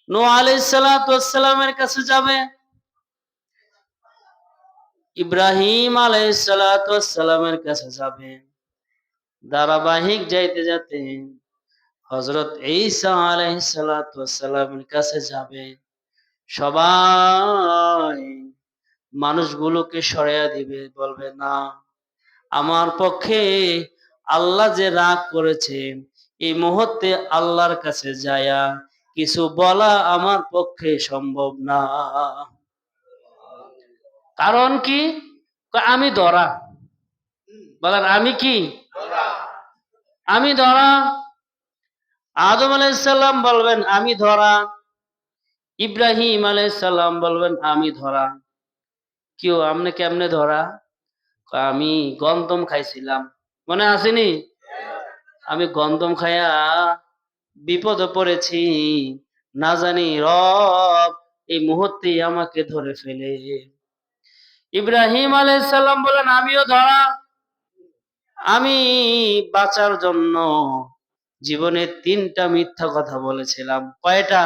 নূহ আলাইহিস সালাতু ওয়াস সালামের কাছে যাবে, ইব্রাহিম আলাইহিস সালাতু ওয়াস সালামের কাছে যাবে, ধারাবাহিক যাইতে যাতে হযরত ঈসা আলাইহিস সালাতু ওয়াস সালামের কাছে যাবে। সবাই মানুষগুলোকে সরাইয়া দিবে, বলবে না, আমার পক্ষে আল্লাহ যে রাগ করেছে, এই মুহূর্তে আল্লাহর কাছে যায়া কিছু বলা আমার পক্ষে সম্ভব না। কারণ কি? আমি ধরা। বলেন আমি কি? আমি ধরা। আদম আলাইহিস সালাম বলবেন আমি ধরা, ইব্রাহিম আলাইহিস সালাম বলবেন আমি ধরা। কেউ আমনে কেমনে ধরা? আমি গন্ধম খাইছিলাম, মনে আসেনি? আমি গন্ধম খাইয়া বিপদে পড়েছি, না জানি রব এই মুহূর্তে আমাকে ধরে ফেলে। ইব্রাহিম আলাইহিস সালাম বলেন আমিও ধরা। আমি বাঁচার জন্য জীবনে ৩টা মিথ্যা কথা বলেছিলাম। কয়টা?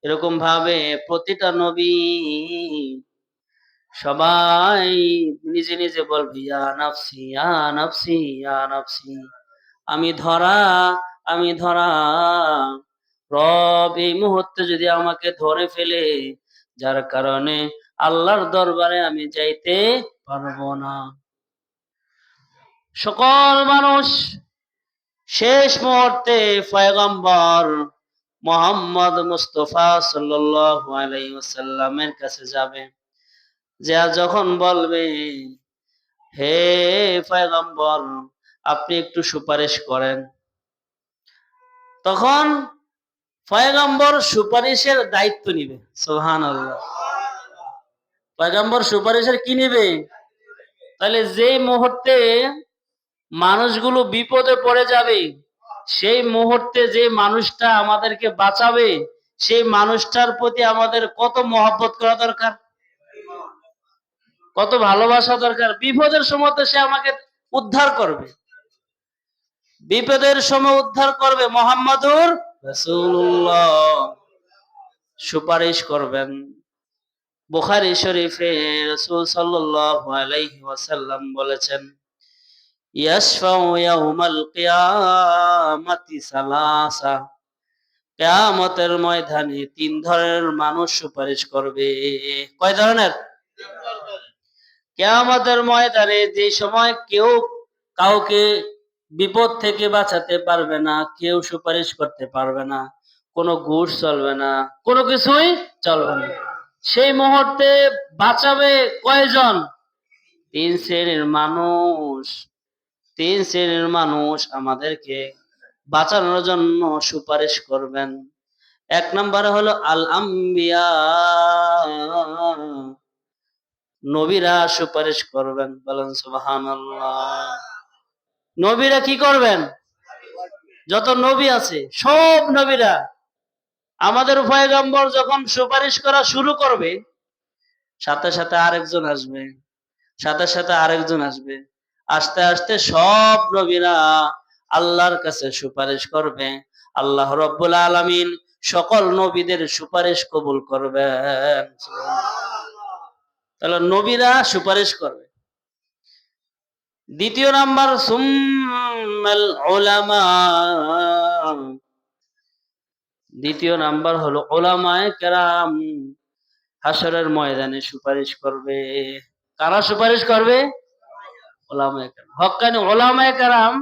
এরকম ভাবে প্রতিটা নবী সবাই নিজে নিজে বলবে ইয়া নাফসি ইয়া নাফসি ইয়া নাফসি, আমি ধরা, আমি ধরা। রব এই মুহূর্তে যদি আমাকে ধরে ফেলে, যার কারণে আল্লাহর দরবারে আমি যাইতে পারবো না। সকল মানুষ শেষ মুহূর্তে পয়গম্বর মুহাম্মদ মুস্তাফা সাল্লাল্লাহু আলাইহি ওয়াসাল্লামের কাছে যাবে, যা যখন বলবে হে পয়গম্বর আপনি একটু সুপারিশ করেন, তখন পয়গম্বর সুপারিশের দায়িত্ব নিবে। সুবহানাল্লাহ। পয়গম্বর সুপারিশের কি নিবে? তাহলে যে মুহূর্তে মানুষগুলো বিপদে পড়ে যাবে, সেই মুহূর্তে যে মানুষটা আমাদেরকে বাঁচাবে, সেই মানুষটার প্রতি আমাদের কত মহব্বত করা দরকার, কত ভালোবাসা দরকার। বিপদের সময় তো সে আমাকে উদ্ধার করবে, বিপদের সময় উদ্ধার করবে। মুহাম্মাদুর রাসূলুল্লাহ সুপারিশ করবেন। বুখারী শরীফে রাসূল সাল্লাল্লাহু আলাইহি ওয়াসাল্লাম বলেছেন ইয়াশফাউ ইয়াউমাল কিয়ামাতি সালাসা, কিয়ামতের ময়দানে ৩ ধরনের মানুষ সুপারিশ করবে। কয় ধরনের? কিয়ামতের ময়দানে যে সময় কেউ কাউকে বিপদ থেকে বাঁচাতে পারবে না, কেউ সুপারিশ করতে পারবে না, কোনো ঘুষ চলবে না, কোনো কিছুই চলবে না, সেই মুহূর্তে বাঁচাবে কয়জন? ৩ শ্রেণীর মানুষ। ৩ শ্রেণীর মানুষ আমাদেরকে বাঁচানোর জন্য সুপারিশ করবেন। ১ নম্বরে হলো আল আম্বিয়া, নবীরা সুপারিশ করবেন। বলেন সুবহানাল্লাহ। নবীরা কি করবেন? যত নবী আছে সব নবীরা, আমাদের পয়গম্বর যখন সুপারিশ করা শুরু করবে, সাথে সাথে আরেকজন আসবে, সাথে সাথে আরেকজন আসবে, আস্তে আস্তে সব নবীরা আল্লাহর কাছে সুপারিশ করবে। আল্লাহ রাব্বুল আলামিন সকল নবীদের সুপারিশ কবুল করবেন। তাহলে নবীরা সুপারিশ করবে। দ্বিতীয় নাম্বার সুম্মাল উলামা, দ্বিতীয় নাম্বার হলো উলামায়ে কেরাম হাসরের ময়দানে সুপারিশ করবে। কারা সুপারিশ করবে? উলামায়ে কেরাম। হক্কানি উলামায়ে কেরাম,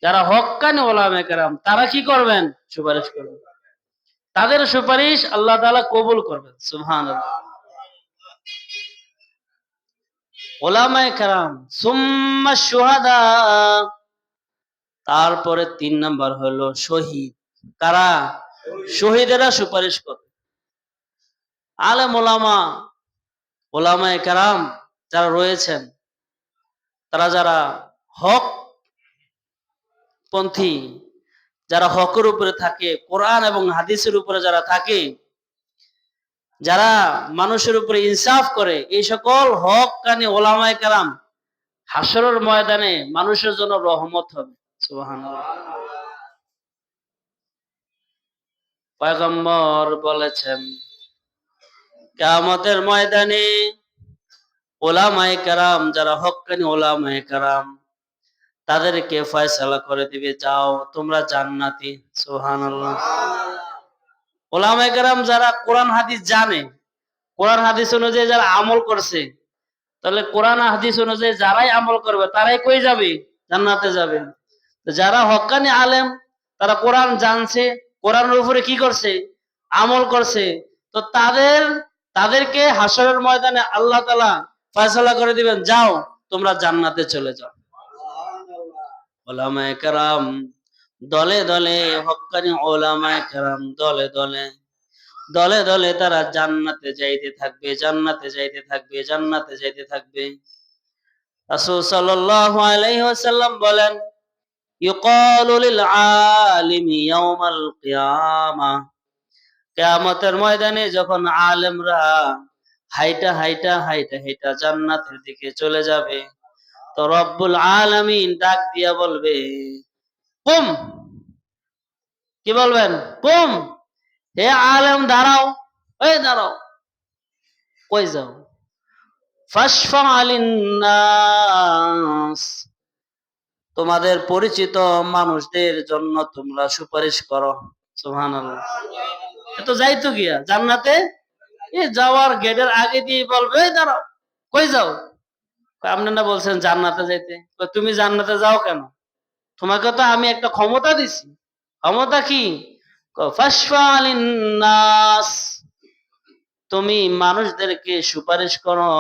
যারা হক্কানি উলামায়ে কেরাম তারা কি করবেন? সুপারিশ করবেন। তাদের সুপারিশ আল্লাহ তাআলা কবুল করবেন। সুবহানাল্লাহ। উলামায়ে কেরাম, সুম্মা শুহাদা, তারপরে ৩ নাম্বার হলো শহীদ। কারা? শহীদেরা সুপারিশ করবে। আলেম ওলামা, ওলামায়ে কেরাম যারা রয়েছেন, তারা যারা হক পন্থী, যারা হকের উপরে থাকে, কোরআন এবং হাদিসের উপরে যারা থাকে, যারা মানুষের উপরে ইনসাফ করে, এই সকল হক কানি ওলামায়ে কেরাম হাসরের ময়দানে মানুষের জন্য রহমত হবে। সুবহানাল্লাহ। পয়গম্বর বলেছেন কিয়ামতের ময়দানে উলামায়ে কেরাম, যারা হক্কানি উলামায়ে কেরাম, তাদেরকে ফয়সালা করে দিবে, যাও তোমরা জান্নাতি। সুবহানাল্লাহ। উলামায়ে কেরাম যারা কোরআন হাদিস জানে, কোরআন হাদিস অনুযায়ী যারা আমল করছে, তাহলে কোরআন হাদিস অনুযায়ী যারাই আমল করবে তারাই কই যাবে? জান্নাতে যাবে। যারা হক্কানি আলেম, তারা কোরআন জানছে, কোরআনের উপরে কি করছে? আমল করছে, তো তাদেরকে হাসরের ময়দানে আল্লাহ তাআলা ফয়সালা করে দিবেন, যাও তোমরা জান্নাতে চলে যাও। উলামায়ে কেরাম দলে দলে, হক্কানি উলামায়ে কেরাম দলে দলে দলে দলে তারা জান্নাতে যাইতে থাকবে, জান্নাতে যাইতে থাকবে, জান্নাতে যাইতে থাকবে। রাসূল সাল্লাল্লাহু আলাইহি ওয়াসাল্লাম বলেন, ইউকালু লিল আলিমি ইয়াউমাল কিয়ামা, কিয়ামতের ময়দানে যখন আলেমরা হাইটা হাইটা হাইটা হাইটা জান্নাতের দিকে চলে যাবে, তো রব্বুল আলামিন ডাক দিয়া বলবে, কুম। কি বলবেন? কুম, হে আলেম দাঁড়াও, এই দাঁড়াও। কই যাও? ফাশফা লিন-নাস, তোমাদের পরিচিত মানুষদের জন্য তোমরা সুপারিশ করো। সুবহানাল্লাহ। তো যাইতো গিয়া জান্নাতে, এই যাওয়ার গেটের আগে দিয়ে বলবে, এই দাঁড়াও, কই যাও? আপনি না বলছেন জান্নাতে যাইতে, তুমি জান্নাতে যাও কেন? তোমাকে তো আমি একটা ক্ষমতা দিছি। ক্ষমতা কি? ফাশফা লিন-নাস, তুমি মানুষদেরকে সুপারিশ করো।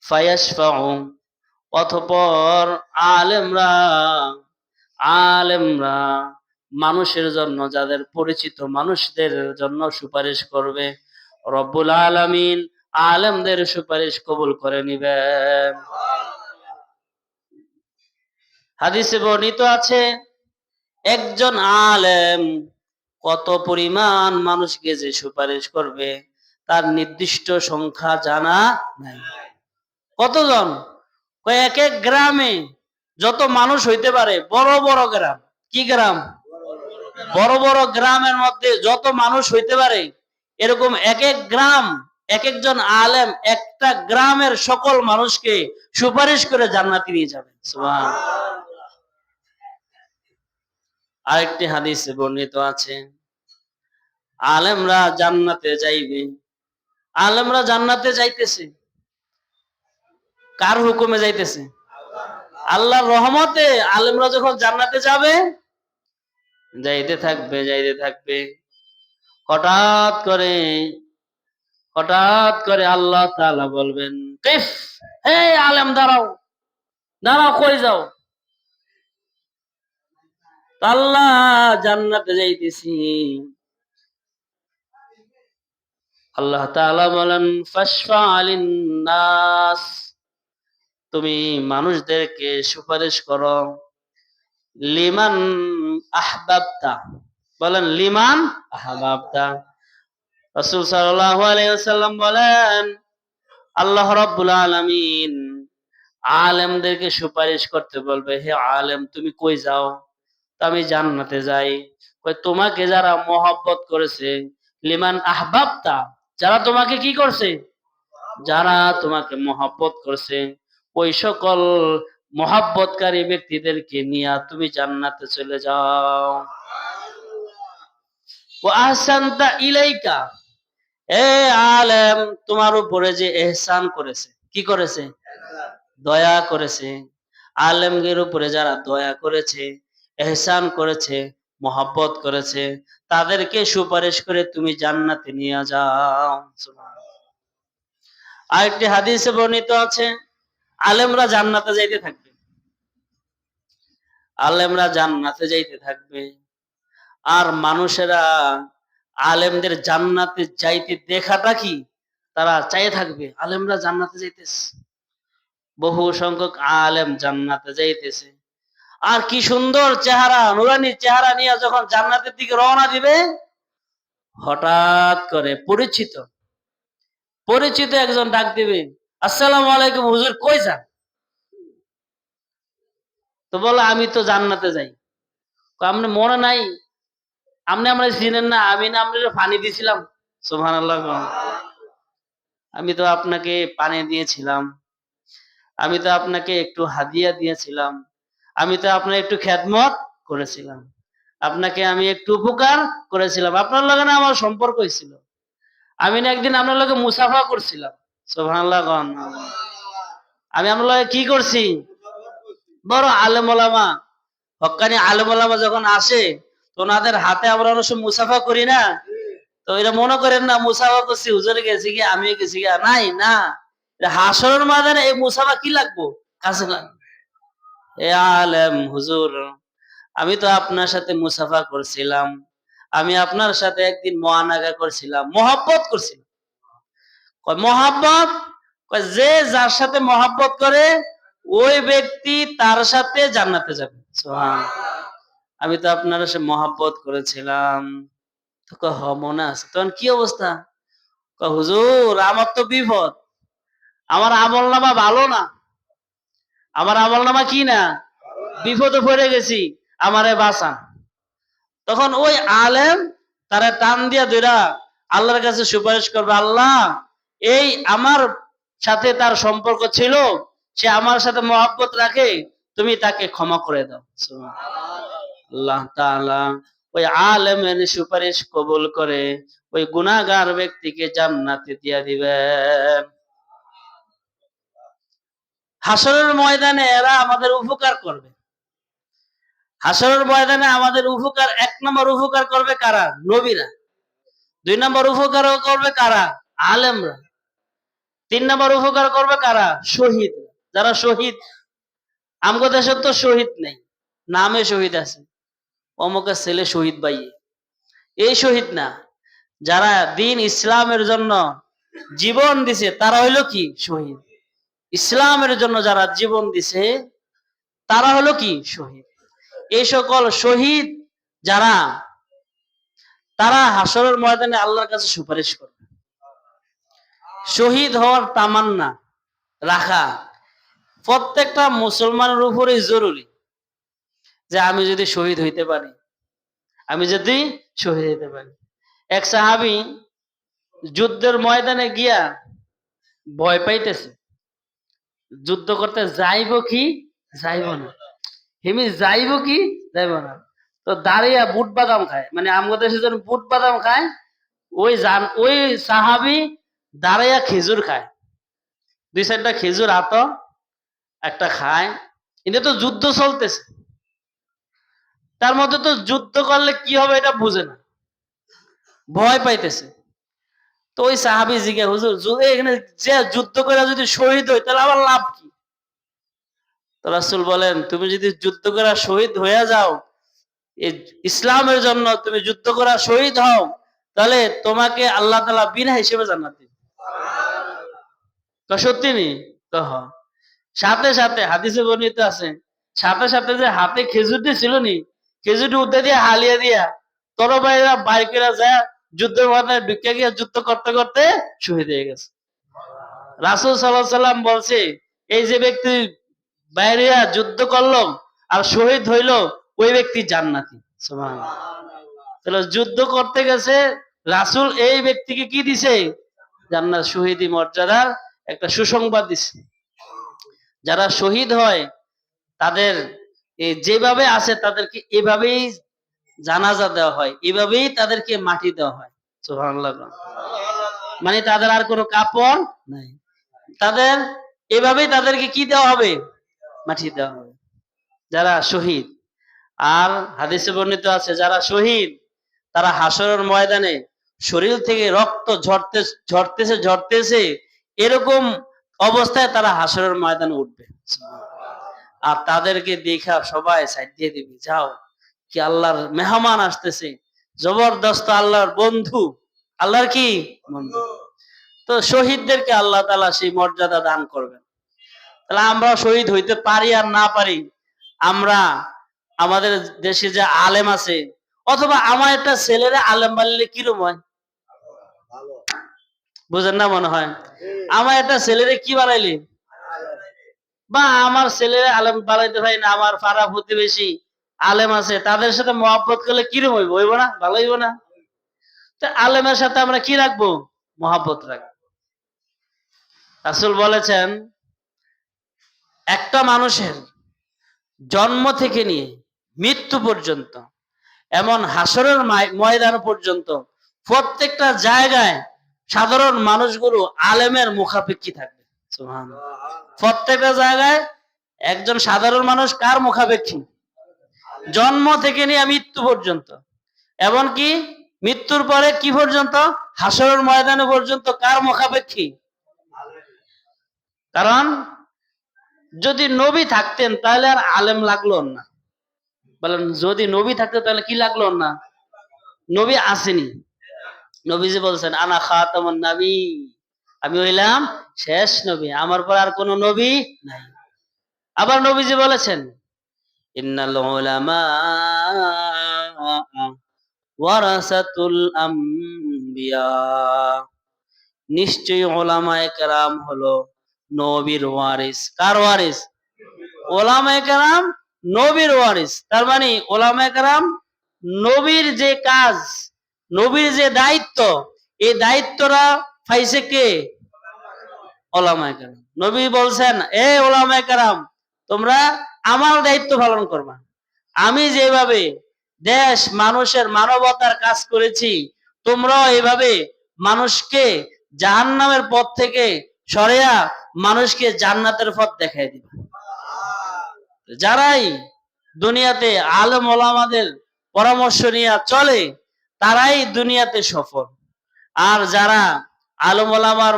ফায়াশফাউ, অতঃপর আলেমরা আলেমরা মানুষের জন্য, যাদের পরিচিত মানুষদের জন্য সুপারিশ করবে। রব্বুল আলামিন আলেমদের সুপারিশ কবুল করে নিবেন। হাদিসে বর্ণিত আছে, একজন আলেম কত পরিমাণ মানুষকে যে সুপারিশ করবে তার নির্দিষ্ট সংখ্যা জানা নাই। কতজন? এক এক গ্রামে যত মানুষ হইতে পারে, বড় বড় গ্রাম, কি গ্রাম? বড় বড় গ্রামের মধ্যে যত মানুষ হইতে পারে, এরকম এক এক গ্রাম, এক একজন আলেম একটা গ্রামের সকল মানুষকে সুপারিশ করে জান্নাতে নিয়ে যাবেন। সুবহানাল্লাহ। আরেকটি হাদিসে বর্ণিত আছে, আলেমরা জান্নাতে যাইবে। আলেমরা জান্নাতে যাইতেছে, কার হুকুমে যাইতেছে? আল্লাহর রহমতে আলেমরা যখন জান্নাতে যাবে, যাইতে থাকবে যাইতে থাকবে, হঠাৎ করে আল্লাহ তাআলা বলবেন, কিফ, হে আলেম দাঁড়াও, দাঁড়াও, কই যাও? আল্লাহ জান্নাতে যাইতেছি। আল্লাহ তাআলা বলেন, ফাশফা লিন-নাস, তুমি মানুষদেরকে সুপারিশ করো। লিমান আহবাবতা, বলেন লিমান আহবাবতা। রাসূল সাল্লাল্লাহু আলাইহি ওয়াসাল্লাম বলেন, আল্লাহ রাব্বুল আলামিন আলেমদেরকে সুপারিশ করতে বলবে, হে আলেম তুমি কই যাও? তো আমি জান্নাতে যাই। কই তোমাকে যারা মহব্বত করেছে, লিমান আহবাবতা, যারা তোমাকে কি করছে? যারা তোমাকে মহব্বত করছে, ওই সকল মহব্বতকারী ব্যক্তিদেরকে নিয়ে তুমি জান্নাতে চলে যাও। ওয়া আহসানতা ইলাইকা, এ আলেম তোমার উপরে যে ইহসান করেছে, কি করেছে? দয়া করেছে। আলেমদের উপরে যারা দয়া করেছে, ইহসান করেছে, মহব্বত করেছে, তাদেরকে সুপারিশ করে তুমি জান্নাতে নিয়ে যাও। আরেকটি হাদিসে বর্ণিত আছে, আলেমরা জান্নাতে যাইতে থাকবে, আলেমরা জান্নাতে যাইতে থাকবে, আর মানুষেরা আলেমদের জান্নাতে যাইতে দেখাটা কি তারা চাইতে থাকবে, আলেমরা জান্নাতে যাইতেছে। বহু সংখ্যক আলেম জান্নাতে যাইতেছে, আর কি সুন্দর চেহারা, নুরানি চেহারা নিয়ে যখন জান্নাতের দিকে রওনা দিবে, হঠাৎ করে পরিচিত একজন ডাক দিবে, আসসালামু আলাইকুম হুজুর, কই যান? তো বলে, আমি তো জান্নাতে যাই। আপনার মনে নাই আপনি আমরা চিনেন না, আমি না আপনার পানি দিছিলাম। সুবহানাল্লাহ। আমি তো আপনাকে পানি দিয়েছিলাম, আমি তো আপনাকে একটু হাদিয়া দিয়েছিলাম, আমি তো আপনার একটু খেদমত করেছিলাম, আপনাকে আমি একটু উপকার করেছিলাম, আপনার লগে না আমার সম্পর্ক হয়েছিল, আমি না একদিন আপনার লগে মুসাফা করছিলাম। সুবহানাল্লাহ। আমি আপনার লগে কি করছি? বড় আলেম ওলামা, হক্কানি আলেম ওলামা যখন আসে তো ওনাদের হাতে আমরা অনেক সময় মুসাফা করি না, তো এটা মনে করেন না মুসাফা করছি হুজুরে গেছি কি আমি গেছি কি, নাই না, হাসরের ময়দানে এই মুসাফা কি লাগবো, কাছে লাগবে। এ আলেম হুজুর, আমি তো আপনার সাথে মুসাফা করছিলাম, আমি আপনার সাথে একদিন মুআনাকা করছিলাম, মহব্বত করছিলাম। মহব্বত, যে যার সাথে মহব্বত করে ওই ব্যক্তি তার সাথে জান্নাতে যাবে। সুবহানাল্লাহ। আমি তো আপনার সাথে মহব্বত করেছিলাম। তো মনে আছে তখন কি অবস্থা? হুজুর আমার তো বিপদ, আমার আমল নামা ভালো না, আমার আমল নামা কি না, বিপদে পড়ে গেছি, আমারে বাঁচান। তখন ওই আলেম তারা টান দিয়া ধইরা আল্লাহর কাছে সুপারিশ করবে, আল্লাহ এই আমার সাথে তার সম্পর্ক ছিল, সে আমার সাথে মহব্বত রাখে, তুমি তাকে ক্ষমা করে দাও। আল্লাহ তাআলা ওই আলেমের সুপারিশ কবুল করে ওই গুনাহগার ব্যক্তিকে জান্নাতে দিয়ে দিবেন। হাসরের ময়দানে এরা আমাদের উপকার করবে। হাসরের ময়দানে আমাদের উপকার, এক নম্বর উপকার করবে কারা? নবীরা। দুই নম্বর উপকার করবে কারা? আলেমরা। তিন নম্বর উপকার করবে কারা? শহীদ। যারা শহীদ, আমগো দেশে তো শহীদ নেই, নামে শহীদ আছে, অমুকের ছেলে শহীদ ভাইয়ে, এই শহীদ না। যারা দিন ইসলামের জন্য জীবন দিছে তারা হইলো কি? শহীদ। ইসলামের জন্য যারা জীবন দিছে তারা হলো কি? শহীদ। এই সকল শহীদ যারা, তারা হাসরের ময়দানে আল্লাহর কাছে সুপারিশ করবে। শহীদ হওয়ার তামান্না রাখা প্রত্যেকটা মুসলমানের উপরেই জরুরি, যে আমি যদি শহীদ হইতে পারি, আমি যদি শহীদ হইতে পারি। এক সাহাবী যুদ্ধের ময়দানে গিয়া ভয় পাইতেছে, যুদ্ধ করতে যাইব কি যাইব না, হিমি যাইব কি যাইব না, তো দাঁড়িয়ে বুট বাদাম খায়, মানে আমাদের দেশে বুট বাদাম খায়, ওই সাহাবী দাঁড়াইয়া খেজুর খায়, দুই চারটা খেজুর হাত একটা খায়। এটা তো যুদ্ধ চলতেছে, তার মধ্যে তো যুদ্ধ করলে কি হবে এটা বুঝে না, ভয় পাইতেছে। তো ওই সাহাবী জিজ্ঞাসা, হুজুর যদি এখানে যে যুদ্ধ করে যদি শহীদ হই তাহলে আমার লাভ কি? তো রাসূল বলেন, তুমি যদি যুদ্ধ করে শহীদ হয়ে যাও, ইসলামের জন্য তুমি যুদ্ধ করা শহীদ হও, তাহলে তোমাকে আল্লাহ তাআলা বিনা হিসেবে জান্নাত দিবে। তো সত্যি নি? তো সাথে সাথে হাদিসে বর্ণিত আছে, সাথে সাথে যে হাতে খেজুরটি ছিল নি, খেজুরটি উঠে দিয়ে হালিয়ে দিয়া তরবারিরা বাইকেরা যায় যুদ্ধের ময়দানে ঢুকে গিয়ে যুদ্ধ করতে করতে শহীদ হয়ে গেছে। রাসূল সাল্লাল্লাহু আলাইহি সাল্লাম বলছে, এই যে ব্যক্তি বাইরে যুদ্ধ করলো আর শহীদ হইল, ওই ব্যক্তি জান্নাতি। সুবহানাল্লাহ। তাহলে যুদ্ধ করতে গেছে, রাসূল এই ব্যক্তিকে কি দিছে? জান্নাত, শহীদি মর্যাদার একটা সুসংবাদ দিছে। যারা শহীদ হয় তাদের যেভাবে আছে তাদেরকে এভাবেই জানাজা দেওয়া হয়, এভাবেই তাদেরকে মাটি দেওয়া হয়। সুবহানাল্লাহ। মানে তাদের আর কোনো কাপড় নাই, তাদের এভাবেই তাদেরকে কি দেওয়া হবে? মাটি দেওয়া হবে, যারা শহীদ। আর হাদিসে বর্ণিত আছে, যারা শহীদ তারা হাসরের ময়দানে শরীর থেকে রক্ত ঝরতেছে ঝরতেছে, এরকম অবস্থায় তারা হাসরের ময়দানে উঠবে। আর তাদেরকে দেখা সবাই সাইড দিয়ে দিবি, যাও কি আল্লাহর মেহমান আসতেছে, জবরদস্ত আল্লাহর বন্ধু, আল্লাহর কি বন্ধু। তো শহীদদেরকে আল্লাহ তাআলা সেই মর্যাদা দান করবেন। তাহলে আমরা শহীদ হইতে পারি আর না পারি, আমরা আমাদের দেশে যে আলেম আছে, অথবা আমার একটা ছেলেরা আলেম বানালে কিরম হয়? বুঝেন না মনে হয়? আমার একটা ছেলেরে কি বানাইলে, বা আমার ছেলেরা আলেম বানাইতে পারি না, আমার পাড়া প্রতিবেশী আলেম আছে, তাদের সাথে মহব্বত করলে কিরম হইব? হইব না? ভালো হইব না? তো আলেমের সাথে আমরা কি রাখবো? মহব্বত রাখবো। রাসূল বলেছেন, একটা মানুষের জন্ম থেকে নিয়ে মৃত্যু পর্যন্ত, এমন হাসরের ময়দান পর্যন্ত প্রত্যেকটা জায়গায় সাধারণ মানুষগুলো আলেমের মুখাপেক্ষী থাকবে। সুবহানাল্লাহ। প্রত্যেকটা জায়গায় একজন সাধারণ মানুষ কার মুখাপেক্ষী? জন্ম থেকে নিয়ে মৃত্যু পর্যন্ত, এমনকি মৃত্যুর পরে কি পর্যন্ত? হাসরের ময়দানে পর্যন্ত কার মুখাপেক্ষী? কারণ যদি নবী থাকতেন তাহলে আর আলেম লাগলো না। বলেন, যদি নবী থাকতো তাহলে কি লাগলো না? নবী আসেনি। নবীজি বলছেন, আনা খাতামুন নবী, আমি হইলাম শেষ নবী, আমার পর আর কোন নবী নাই। আবার নবীজি বলেছেন, ইন্নাল উলামা ওয়ারাসাতুল আম্বিয়া, নিশ্চয়ই উলামায়ে কেরাম হলো নবীর ওয়ারিস। কার ওয়ারিস? উলামায়ে কেরাম নবীর ওয়ারিস। তার মানে উলামায়ে কেরাম নবীর যে কাজ, নবীর যে দায়িত্ব, এই দায়িত্বটা পাইছে কে? উলামায়ে কেরাম। নবী বলছেন, এ উলামায়ে কেরাম, তোমরা আমার দায়িত্ব পালন করবা। আমি যেভাবে দেশ মানুষের মানবতার কাজ করেছি, তোমরাও এইভাবে মানুষকে জাহান্নামের পথ থেকে সরিয়ে মানুষকে জান্নাতের পথ দেখাই দিবে। যারাই দুনিয়াতে আলেম ওলামাদের পরামর্শ নিয়ে চলে, তারাই দুনিয়াতে সফল। আর যারা আলেম ওলামার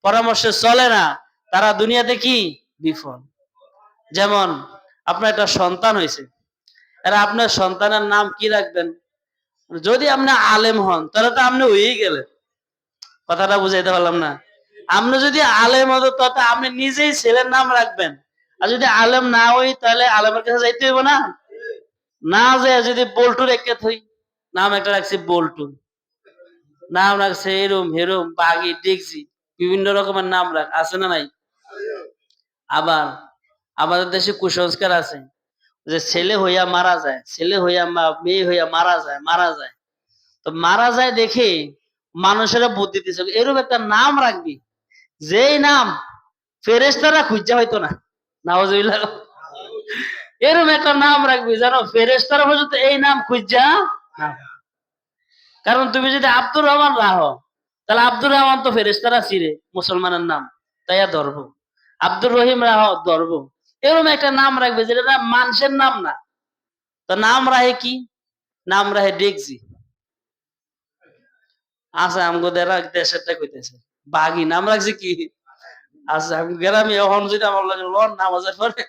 পরামর্শে চলে না, তারা দুনিয়াতে কি? বিফল। যেমন আপনার একটা সন্তান হয়েছে, আর আপনার সন্তানের নাম কি রাখবেন? যদি আপনি আলেম হন তাহলে তো আপনি হয়েই গেলেন। কথাটা বুঝাইতে পারলাম না? আপনি যদি আলেম হতো তাহলে আপনি নিজেই ছেলের নাম রাখবেন। আর যদি আলেম না হই তাহলে আলেমের কাছে যাইতে হইব না? না যায় যদি বল্টু রেখে থই, নাম একটা রাখছি বল্টু, নাম রাখছে এরম হেরম বাগি ডেকজি, বিভিন্ন রকমের নাম রাখ আছে না নাই? আবার আমাদের দেশে কুসংস্কার আছে যে ছেলে হইয়া মারা যায়, ছেলে হইয়া মেয়ে হইয়া মারা যায়। তো মারা যায় দেখে মানুষেরা বুদ্ধি দিচ্ছে এরকম একটা নাম রাখবি, যেই নাম ফেরেশতারা খুঁজা হইতো না। নাউজুবিল্লাহ। এরকম একটা নাম রাখবি জানো, ফেরেশতারা পর্যন্ত এই নাম খুঁজা না। কারণ তুমি যদি আব্দুর রহমান রাহো, তাহলে আব্দুর রহমান তো ফেরেশতারা চিরে, মুসলমানের নাম, তাইয়া ধরব। আব্দুর রহিম রাহো, ধরব। এরকম একটা নাম রাখবে যেটা মানুষের নাম না। তো নাম রাহে কি? নাম রাহে ডেকজি। আচ্ছা, আমগো দেশেরটা কইতেছে বাগি নাম রাখছে কি? আচ্ছা, আমি গ্রামে এখন যদি আমার লাগে লন নামাজের পরে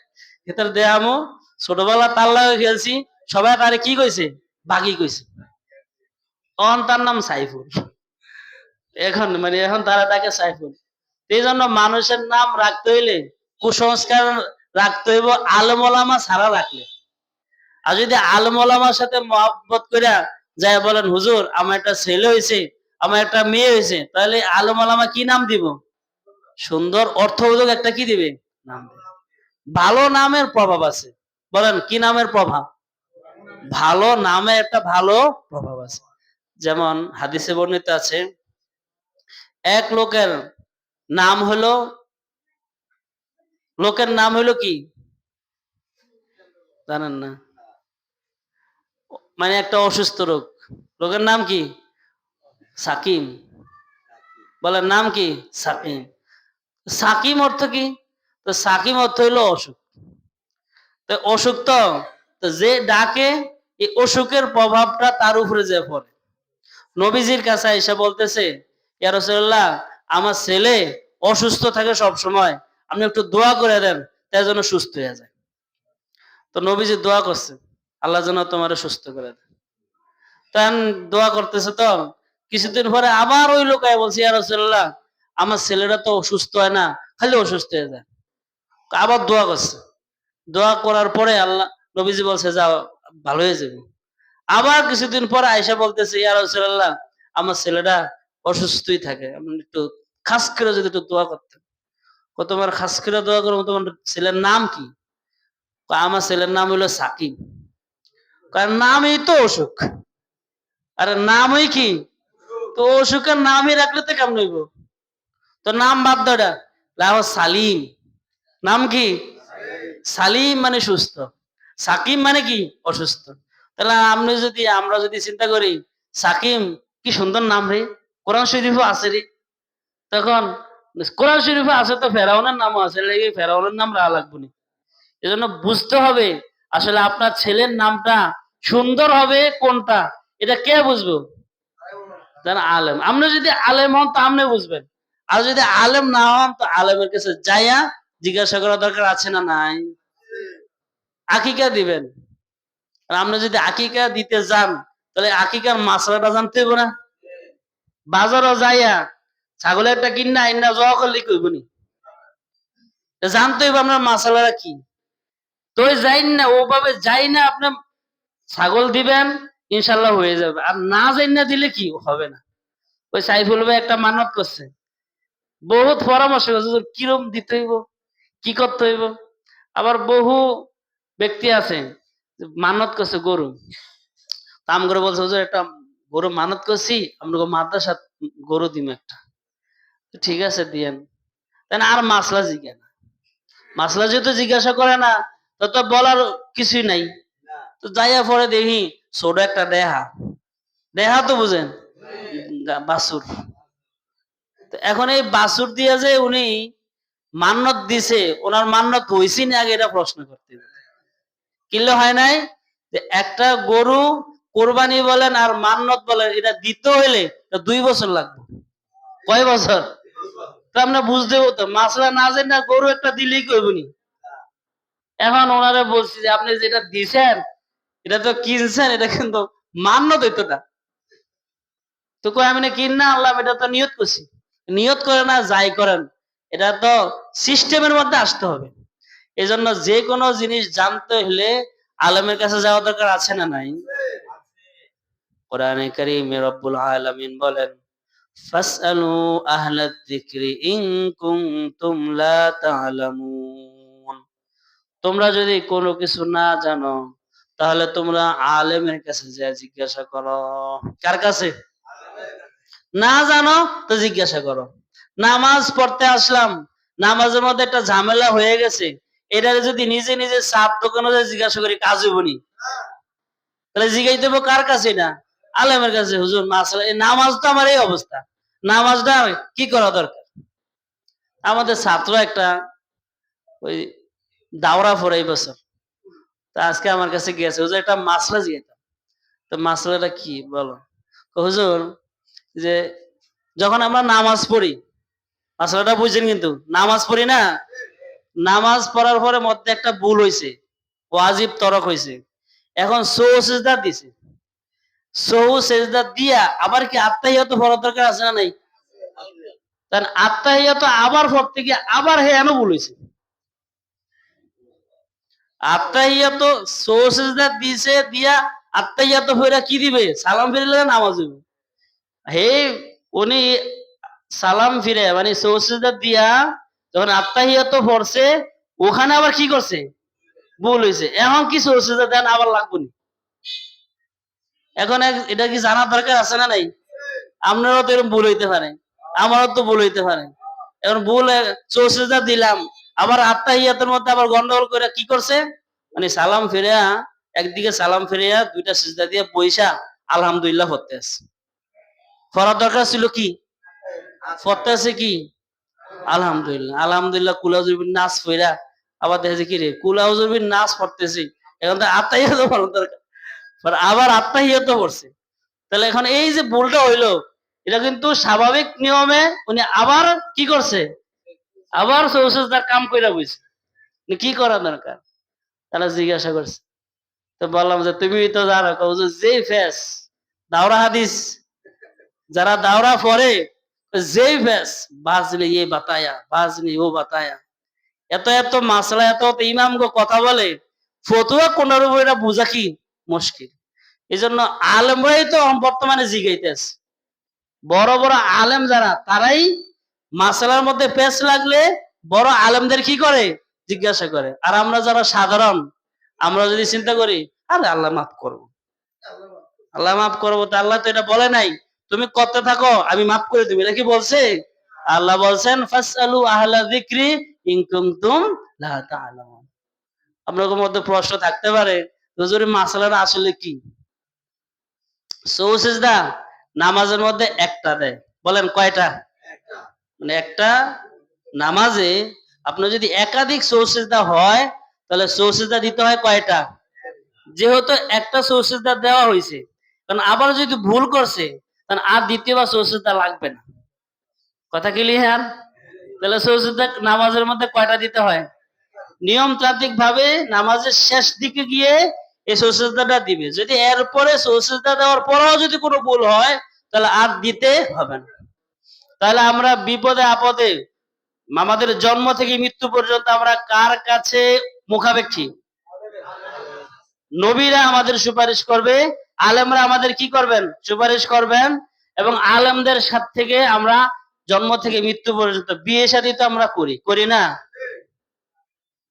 এটার দেয়ামো, ছোটবেলা তার লাগে খেলছি, সবাই তারে কি কইছে? বাগি কইছে। তখন তার নাম সাইফুল। এখন তারা তাকে সাইফুল। এই জন্য মানুষের নাম রাখতে হইলে কুসংস্কার রাখতে হইব আলেম ওলামা ছাড়া রাখলে। আর যদি আলেম ওলামার সাথে মহব্বত কইরা যায় বলেন, হুজুর আমার একটা ছেলে হয়েছে, আমার একটা মেয়ে হয়েছে, তাহলে আলেম ওলামা কি নাম দিব? সুন্দর অর্থবোধক একটা কি দিবে? নাম দিবে। ভালো নামের প্রভাব আছে। বলেন, কি নামের প্রভাব? ভালো নামে একটা ভালো প্রভাব আছে। যেমন হাদিসে বর্ণিত আছে, এক লোকের নাম হলো কি জানেন না? মানে একটা অসুস্থ লোকের নাম কি? সাকিম। বলেন, নাম কি? সাকিম। সাকিম অর্থ কি? তো সাকিম অর্থ হইলো অসুখ। তো অসুখ তো যে ডাকে এই অসুখের প্রভাবটা তার উপরে যে পড়ে। নবীজির কাছে এসে বলতেছে, ইয়া রাসূলুল্লাহ, আমার ছেলে অসুস্থ থাকে সব সময়, আপনি একটু দোয়া করে দেন তাই যেন সুস্থ হয়ে যায়। তো নবীজি দোয়া করছে, আল্লাহ যেন তোমারে সুস্থ করে দেয়। তখন দোয়া করতেছে, তো কিছুদিন পরে আবার ওই লোক বলছে, ইয়া রাসূলুল্লাহ, আমার ছেলেটা তো অসুস্থ হয় না, খালি অসুস্থ হয়ে যায়। আবার দোয়া করছে। দোয়া করার পরে আল্লাহ নবীজি বলছে, যাও, ভালো হয়ে যাবে। আবার কিছুদিন পরে আয়েশা বলতেছে, ইয়া রাসূলুল্লাহ, আমার ছেলেটা অসুস্থই থাকে, আপনি একটু খাস করে যদি একটু দোয়া করতেন। তোমার খাস করে দোয়া করবো, তোমার ছেলের নাম কি? আমার ছেলের নাম হলো সাকিব। কারণ নামই তো অসুখ, আর নামই কি, তো অসুখের নামই রাখলে তো কেমন হইব? তো নাম বাদ দাও, লাও সালিম। নাম কি? সালিম মানে সুস্থ, সাকিম মানে কি অসুস্থ। তাহলে আমরা যদি চিন্তা করি সাকিম কি সুন্দর নাম রে, কোরআন শরীফও আছে রে, তখন কোরআন শরীফে আছে তো ফেরাউনের নামও আছে, ফেরাউনের নাম রাখা লাগবে না। এজন্য বুঝতে হবে আসলে আপনার ছেলের নামটা সুন্দর হবে কোনটা, এটা কে বুঝবো? যারা আলেম। আপনি যদি আলেম হন তো আপনি বুঝবেন, আর যদি আলেম না হন তো আলেমের কাছে যাইয়া জিজ্ঞাসা করা দরকার আছে না নাই? আকিকা দিবেন, আর আপনি যদি আকিকা দিতে যান তাহলে আকিকার মাসলাটা জানতে হবে না? বাজারও যাইয়া ছাগলের একটা কিনা আইনা জয়া করলে কইব নি? জানতে হবে আপনার মাসালারা কি। তো যাই না ওভাবে যাই না, আপনার ছাগল দিবেন ইনশাল্লাহ হয়ে যাবে, আর না যাই না দিলে কি হবে না। ওই সাইফুল ভাই একটা মানত করছে, বহুত পরামর্শ করছে কিরম দিতে হইব, কি করতে হইব। আবার বহু ব্যক্তি আছে মানত করছে গরু, দাম করে বলছে হুজুর একটা গরু মানত করছি, আমরা মাদ্রাসা গরু দিম একটা। ঠিক আছে দিয়েন, তাই আর মাসলা জিজ্ঞাসা না, মাসলা যেহেতু জিজ্ঞাসা করে না তো বলার কিছুই নাই। তো যাইয়া পরে দেখি ছোট একটা দেহা, দেহা তো বুঝেন, বাসুর। এখন এই বাসুর দিয়ে যে উনি মান্নত দিছে, ওনার মান্নত হয়েছি না আগে এটা প্রশ্ন করতে কিনলে হয় নাই। যে একটা গরু কোরবানি বলেন আর মান্নত বলেন, এটা দিতে হইলে 2 বছর লাগবে। কয় বছর? তো আমরা বুঝতে হতো মাসলা না যে না গরু একটা দিলেই কইবনি। এখন ওনারা বলছি যে আপনি যেটা দিছেন এটা তো কিনছেন, এটা কিন্তু মান্নত হইতো না। তো কই আমি না কিন না আল্লাহ, এটা তো নিয়ত করছি। নিয়ত করে না যাই করেন, এটা তো সিস্টেমের মধ্যে আসতে হবে। এই জন্য যে কোনো জিনিস জানতে হলে আলেমের কাছে যাওয়া দরকার আছে না নাই? কোরআনে কারীমে রব্বুল আলামিন বলেন ফাসআলু আহলায যিকরি ইন কুনতুম লা তা'লামুন। তোমরা যদি কোনো কিছু না জানো তাহলে তোমরা আলেমের কাছে যা জিজ্ঞাসা করো। কার কাছে? না জানো তো জিজ্ঞাসা করো। নামাজ পড়তে আসলাম, নামাজের মধ্যে একটা ঝামেলা হয়ে গেছে, এটারে যদি নিজে নিজে সাপ দোকানে জিজ্ঞাসা করি কাজ হইব নি? তাহলে জিজ্ঞাসা দেবো কার কাছে? না আলেমের কাছে। হুজুর মাসলা এই নামাজ তো আমার এই অবস্থা, নামাজটা কি করা দরকার? আমাদের ছাত্র একটা ওই দাওরা পড়ে এই বছর, তা আজকে আমার কাছে গিয়েছে, হুজুর একটা মাসলা জিজ্ঞাসা। তো মাসলাটা কি বলো? হুজুর যে যখন আমরা নামাজ পড়ি, মাসলাটা বুঝছেন কিন্তু, নামাজ পড়ি না, নামাজ পড়ার পরে মধ্যে একটা ভুল হয়েছে, ওয়াজিব তরক হয়েছে, এখন সৌ সেজদা দিছে, সৌ সেজদা দিয়া আবার কি আত্মাহিয়াত পড়ার দরকার আছে না নাই? কারণ আত্মাহিয়াত আবার পড়তে গিয়ে আবার হে এমন ভুল হয়েছে। আত্মাহিয়াত সৌ সেজদা দিছে, দিয়া আত্মাহিয়াত ফেরা কি দিবে? সালাম ফিরলে নামাজ হইবে। হে উনি সালাম ফিরে মানে সৌ সেজদা দিয়া যখন আত্মাহিয়াত পড়ছে, ওখানে আবার কি করছে? ভুল হয়েছে। এখন কি সৌ সেজদা দেন আবার লাগবে না? এখন এটা কি জানার দরকার আছে না নাই? আপনারও তো এরকম ভুল হইতে পারে, আমারও তো ভুল হইতে পারে। এখন ভুল চৌসেজদা দিলাম, আবার আত্মাহিয়াতের মধ্যে আবার গন্ডগোল করে কি করছে, মানে সালাম ফিরিয়া একদিকে সালাম ফিরিয়া দুইটা সিজদা দিয়ে পয়সা আলহামদুলিল্লাহ পড়তে আছে। পড়ার দরকার ছিল কি? পড়তে আছে কি আলহামদুলিল্লাহ। আলহামদুলিল্লাহ কুলাউজুবিন নাস ফিরা আবার দেখে কি রে কুলাউজুবিন নাস পড়তেছি, এখন তো আত্মাহিয়াত পড়ার দরকার, আবার আত্মাহিয়াত পড়ছে। তাহলে এখন এই যে ভুলটা হইলো, এটা কিন্তু স্বাভাবিক নিয়মে উনি আবার কি করছে? আবার সৌসেজদার কাম কইরা বইছে। কি করা দরকার? তারা জিজ্ঞাসা করছে, তো বললাম যে তুমি তো জানো যে ফেস দাওরা হাদিস যারা দাওরা পড়ে, যেই ফেস বাজলে ইয়ে বাতায়া বাজলে ও বাতায়া, এত এত মাসলা এত ইমাম গো কথা বলে, ফতুয়া কোনার উপর এটা বোঝা কি মুশকিল। এই জন্য আলেমরাই তো বর্তমানে জিগাইতেছে, বড় বড় আলেম যারা তারাই মাসালার মধ্যে পেশ লাগলে বড় আলেমদের কি করে? জিজ্ঞাসা করে। আর আমরা যারা সাধারণ আমরা যদি চিন্তা করি আরে আল্লাহ মাফ করবো, আল্লাহ মাফ করবো, তো আল্লাহ তো এটা বলে নাই তুমি করতে থাকো আমি মাফ করে দেবো, এটা কি বলছে? আল্লাহ বলছেন ফাসআলু আহলা যিকরি ইন কুনতুম লা তা'লামুন। আপনাদের মধ্যে প্রশ্ন থাকতে পারে হুজুর মাসালাটা আসলে কি? সৌসিজদা নামাজের মধ্যে একটা দেয়, বলেন কয়টা? মানে একটা নামাজে আপনার যদি একাধিক সৌসিজদা হয় তাহলে সৌসিজদা দিতে হয় কয়টা? যেহেতু একটা সৌসিজদা দেওয়া হয়েছে, কারণ আবার যদি ভুল করছে তাহলে আর দ্বিতীয়বার সৌসিজদা লাগবে না। কথা ক্লিয়ার? তাহলে সৌসিজদা নামাজের মধ্যে কয়টা দিতে হয়? নিয়মতান্ত্রিক ভাবে নামাজের শেষ দিকে গিয়ে এই সৌসিজদাটা দিবে। যদি এরপরে সৌসিজদা দেওয়ার পরেও যদি কোনো ভুল হয় তাহলে আর দিতে হবে না। তাহলে আমরা বিপদে আপদে আমাদের জন্ম থেকে মৃত্যু পর্যন্ত আমরা কার কাছে মুখাপেক্ষী? নবীরা আমাদের সুপারিশ করবে, আলেমরা আমাদের কি করবেন? সুপারিশ করবেন। এবং আলেমদের সাথ থেকে আমরা জন্ম থেকে মৃত্যু পর্যন্ত বিয়ে শাদী তো আমরা করি না?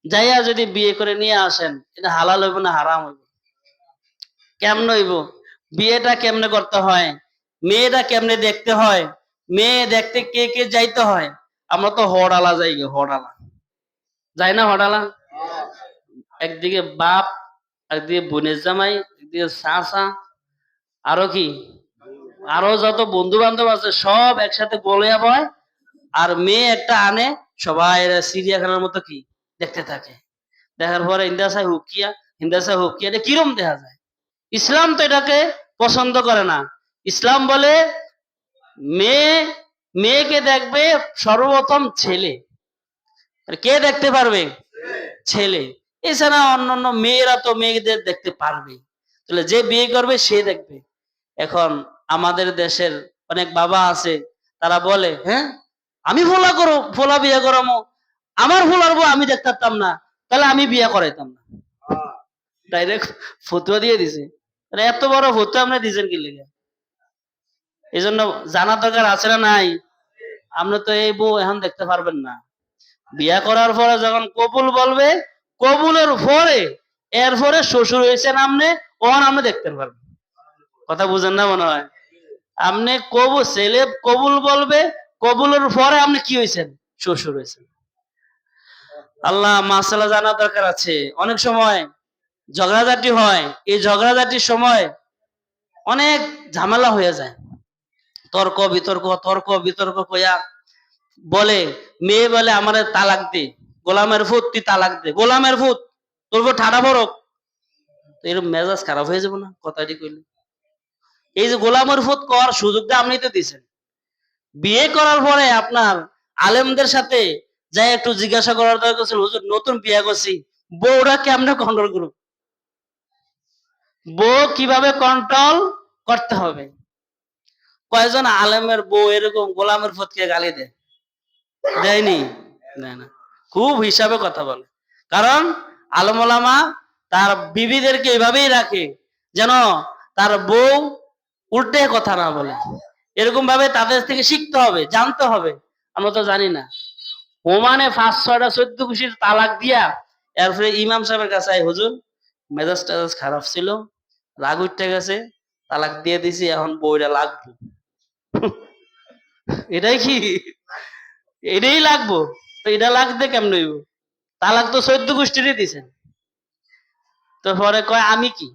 যাইয়া যদি বিয়ে করে নিয়ে আসেন এটা হালাল হইব না হারাম হইব? কেমনে হইব? বিয়েটা কেমনে করতে হয়, মেয়েটা কেমনে দেখতে হয়, মেয়ে দেখতে কে কে যাইতে হয়? আমরা তো হড়ালা যাই, হড়ালা যাই না, হড়ালা একদিকে বাপ, একদিকে বোনের জামাই, একদিকে চাচা, আরো কি আরো যত বন্ধু বান্ধব আছে সব একসাথে বলে বয়, আর মেয়ে একটা আনে, সবাই এরা চিড়িয়াখানার মতো কি দেখতে থাকে। দেখার পরে হিন্দাসা হুকিয়া এটা কিরম দেখা যায়? ইসলাম তো এটাকে পছন্দ করে না। ইসলাম বলে মেয়ে মেয়েকে দেখবে সর্বপ্রথম ছেলে। আর কে দেখতে পারবে? ছেলে। এছাড়া অন্যান্য মেয়েরা তো মেয়েদের দেখতে পারবে, তাহলে যে বিয়ে করবে সে দেখবে। এখন আমাদের দেশের অনেক বাবা আছে, তারা বলে হ্যাঁ আমি ফোলা বিয়ে করামো, আমার ফোলার বউ আমি দেখতাম না, তাহলে আমি বিয়ে করাইতাম না। ডাইরেক্ট ফতুয়া দিয়ে দিছে। এত বড় ফতুয়া আপনি দিয়েছেন কি লিগে? এই জন্য জানার দরকার আছে না নাই? আপনি তো এই বউ এখন দেখতে পারবেন না, বিয়া করার পরে যখন কবুল বলবে, কবুলের পরে এরপরে শ্বশুর হয়েছেন আপনি, ওখানে আপনি দেখতে পারবেন। কথা বুঝেন না মনে হয়? আপনি ছেলে কবুল বলবে, কবুলের পরে আপনি কি হয়েছেন? শ্বশুর হয়েছেন। আল্লাহ মাসালা জানা দরকার আছে। অনেক সময় ঝগড়াঝাটি হয়, এই ঝগড়াঝাটির সময় অনেক ঝামেলা হয়ে যায়, তর্ক বিতর্ক কইয়া বলে, মেয়ে বলে আমার তালাক দে, গোলামের ফুত তুই তালাক দে, গোলামের ফুত তোর উপর ঠাডা বরক। এরকম মেজাজ খারাপ হয়ে যাবো না কথাটি কইলে? এই যে গোলামের ফুত করার সুযোগটা আপনি তো দিচ্ছেন। বিয়ে করার পরে আপনার আলেমদের সাথে যাই একটু জিজ্ঞাসা করার দরকার ছিল, হুজুর নতুন বিয়ে করছি, বউরা কেমনে কন্ট্রোল করব, বউ কিভাবে কন্ট্রোল করতে হবে? কয়জন আলেমের বউ এরকম গোলামের ফুতকে গালি দেয়? দেয়নি? না, খুব হিসাবে কথা বলে। কারণ আলেম ওলামা তার বিবিদেরকে এভাবেই রাখে যেন তার বউ উল্টে কথা না বলে। এরকম ভাবে তাদের থেকে শিখতে হবে, জানতে হবে। আমরা তো জানি না। ওমানে 5-6টা 14 খুশির তালাক দিয়া এরপরে ইমাম সাহেবের কাছে আই, হুজুর মেজাজ টেজাজ খারাপ ছিল, রাগ উঠতে গেছে, তালাক দিয়ে দিছি, এখন বউটা লাগবো। এটাই কি? এটাই লাগবো? তো এটা লাগবে কেমন হইব? তালাক তো 14 গোষ্ঠীরই দিছেন। তো পরে কয় আমি কি,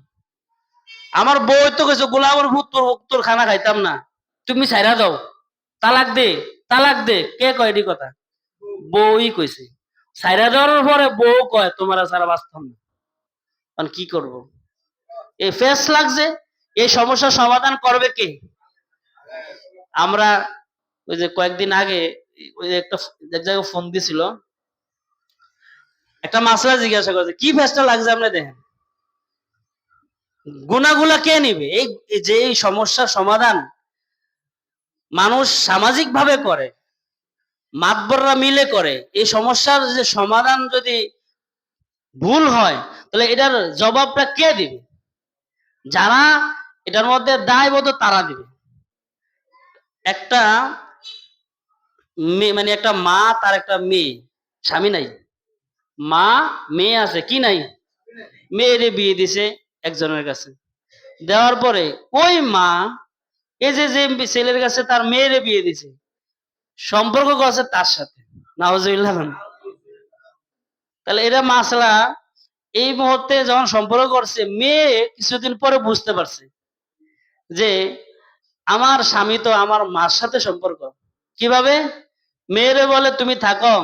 আমার বউ তো কইছো গোলামের ভূত তোর খানা খাইতাম না, তুমি ছাইরা দাও, তালাক দে, তালাক দে। কে কয় এটি কথা? বউই কইছে। ছাইরা দেওয়ার পরে বউ কয় তোমার ছাড়া বাঁচতাম না। এখন কি করব? এই ফেস লাগছে, এই সমস্যার সমাধান করবে কে? আমরা ওই যে কয়েকদিন আগে ওই যে একটা এক জায়গায় ফোন দিছিল, একটা মাসলা জিজ্ঞাসা করছে কি ফেসটা লাগছে আপনি দেখেন, গুনাগুলা কে নিবে? এই যে এই সমস্যার সমাধান মানুষ সামাজিক ভাবে করে, মাতবররা মিলে করে, এই সমস্যার যে সমাধান যদি ভুল হয় তাহলে এটার জবাবটা কে দিবে? যারা এটার মধ্যে দায়বদ্ধ তারা দিবে। একটা মেয়ে, মানে একটা মা তার একটা মেয়ে, স্বামী নাই, মা মেয়ে আছে কি নাই, মেয়েরে বিয়ে দিছে একজনের কাছে। দেওয়ার পরে ওই মা এই যে যে ছেলের কাছে তার মেয়েরে বিয়ে দিছে সম্পর্ক করছে তার সাথে। নাউজুবিল্লাহ। তাহলে এটা মাসলা। এই মুহূর্তে যখন সম্পর্ক করছে, মেয়ে কিছুদিন পরে বুঝতে পারছে যে আমার স্বামী তো আমার মার সাথে সম্পর্ক। কিভাবে? মেয়েরে বলে তুমি থাকো,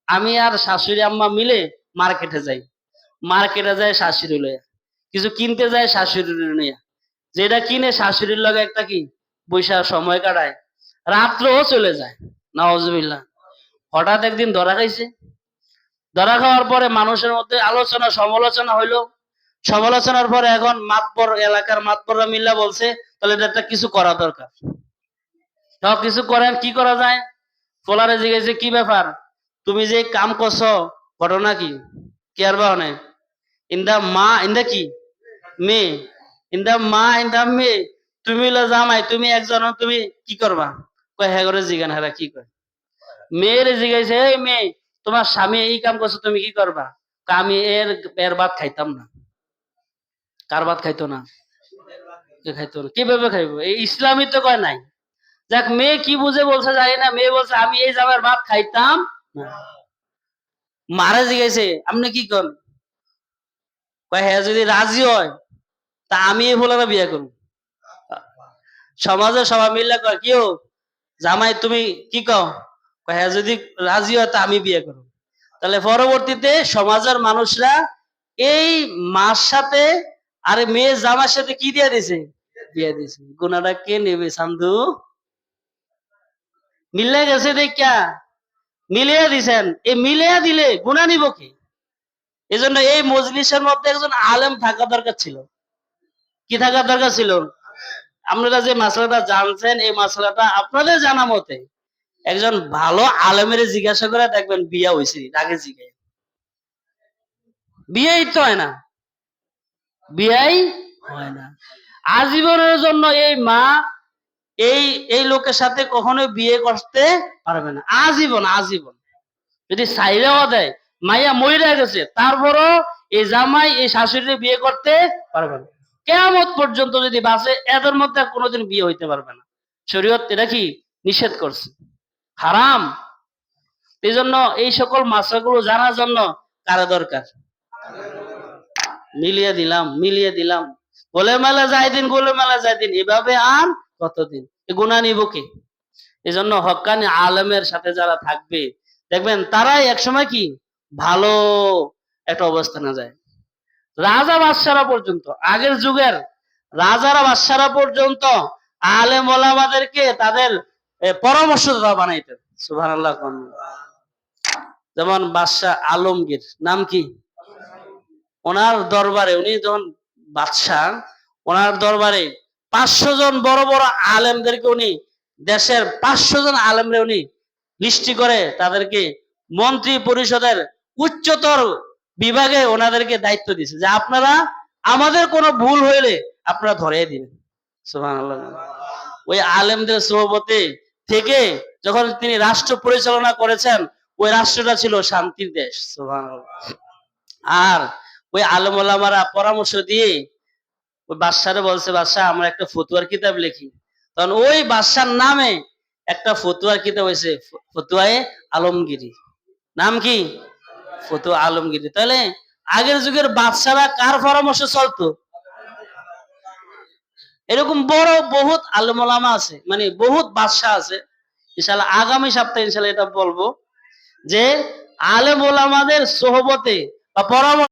আমি আর শাশুড়ি আম্মা মিলে মার্কেটে যাই। মার্কেটে যায় শাশুড়ি লইয়া, কিছু কিনতে যায় শাশুড়ি লইয়া, যেটা কিনে শাশুড়ির লগে একটা কি বৈশা সময় কাটায়, রাত্রেও চলে যায়। নাউজুবিল্লাহ। হঠাৎ একদিন ধরা খাইছে। ধরা খাওয়ার পরে মানুষের মধ্যে আলোচনা সমালোচনা হইলো। সমালোচনার পরে এখন মাতবর, এলাকার মাতবররা মিল্লা বলছে তাহলে এটা একটা কিছু করা দরকার। সব কিছু করেন, কি করা যায়? ফোলারে জিজ্ঞেসে কি ব্যাপার, তুমি যে কাম করছো ঘটনা কি? কি আর বা অনেক ইন দা মা ইন দা কি মে, ইন দা মা ইন দা মে, তুমি হলো জামাই, তুমি একজন, তুমি কি করবা? কয় হ্যাঁ করে জিগান, হ্যাঁ কি কয়? মেয়ের জিজ্ঞাসা, এই মেয়ে তোমার স্বামী এই কাম করছো, তুমি কি করবা? আমি এর এর ভাত খাইতাম না। কার ভাত খাইতো না? খাইতো না। কিভাবে খাইবো? এই ইসলামী তো কয় নাই। যাক, মেয়ে কি বুঝে বলছে জানি না, মেয়ে বলছে আমি এই জামার ভাত খাইতাম না। মারা জিজ্ঞাসে আপনি কি করেন? কয় হ্যাঁ যদি রাজি হয় তা আমি এই ফোলারা বিয়ে করব। সমাজে সবাই মিললে কয় কি ও জামাই তুমি কি কও? কয় হ্যাঁ যদি রাজি হয় তা আমি বিয়ে করব। তাহলে পরবর্তীতে সমাজের মানুষরা এই মার সাথে আরে মেয়ে জামার সাথে কি দিয়ে দিছে? বিয়ে দিছে। গুনাটা কে নেবে সান্ধু? মিলে গেছে দেখা মিলিয়ে দিছেন। এই মিলিয়ে দিলে গুনাহ নিব কি? এজন্য এই মজলিসের মধ্যে একজন আলেম থাকা দরকার ছিল। কি থাকা দরকার ছিল? আপনারা যে মাসলাটা জানছেন, এই মাসলাটা আপনাদের জানা মতে একজন ভালো আলেমের জিজ্ঞাসা করে দেখবেন বিয়া হয়েছে আগে জিজ্ঞাসা। বিয়েই তো হয় না, বিয়াই হয় না। আজীবনের জন্য এই মা এই এই লোকের সাথে কখনোই বিয়ে করতে পারবে না। আজীবন আজীবন। যদি সাইরাও দেয়, মাইয়া মইরা গেছে, তারপরও এই জামাই এই শাশুড়ি বিয়ে করতে পারবে না। কিয়ামত পর্যন্ত যদি বাঁচে, এদের মধ্যে কোনোদিন বিয়ে হইতে পারবে না। শরীয়ত এটা কি নিষেধ করছে, হারাম। এই জন্য এই সকল মাসলাগুলো জানার জন্য কারা দরকার? মিলিয়ে দিলাম, মিলিয়ে দিলাম, গোলে মেলা যায় দিন, গোলে মেলা যায় দিন, এভাবে আর কতদিন? গুনাহ নিব কে? এই জন্য হক্কানি আলেমের সাথে যারা থাকবে দেখবেন তারাই একসময় কি ভালো একটা অবস্থানে যায়। রাজা বাদশারা পর্যন্ত, আগের যুগের রাজারা বাদশারা পর্যন্ত আলেম ওলামাদেরকে তাদের পরামর্শদাতা বানাইতেন। সুবহানাল্লাহ। যেমন বাদশাহ আলমগীর, নাম কি? ওনার দরবারে, উনি যখন বাদশাহ, ওনার দরবারে 500 জন বড় বড় আলেমদেরকে উনি, দেশের 500 জন আলেমরে উনি লিস্টি করে তাদেরকে মন্ত্রী পরিষদের উচ্চতর বিভাগে ওনাদেরকে দায়িত্ব দিয়েছে যে আপনারা আমাদের কোনো ভুল হইলে আপনারা ধরে দিবেন। সুবহানাল্লাহ। ওই আলেমদের সোহবতে থেকে যখন তিনি রাষ্ট্র পরিচালনা করেছেন, ওই রাষ্ট্রটা ছিল শান্তির দেশ। সুবহানাল্লাহ। আর ওই আলেম ওলামারা পরামর্শ দিয়ে ওই বাদশারে বলছে, বাদশাহ আমরা একটা ফতুয়ার কিতাব লিখি। তখন ওই বাদশার নামে একটা ফতুয়ার কিতাব হয়েছে, ফতুয়ায়ে আলমগীরি। নাম কি? ফতুয়া আলমগীরি। তাহলে আগের যুগের বাদশারা কার পরামর্শ চলতো? এরকম বড় বহুত আলেম ওলামা আছে, মানে বহুত বাদশা আছে। ইনশাআল্লাহ আগামী সপ্তাহে ইনশাআল্লাহ এটা বলবো যে আলেম ওলামাদের সোহবতে বা পরামর্শ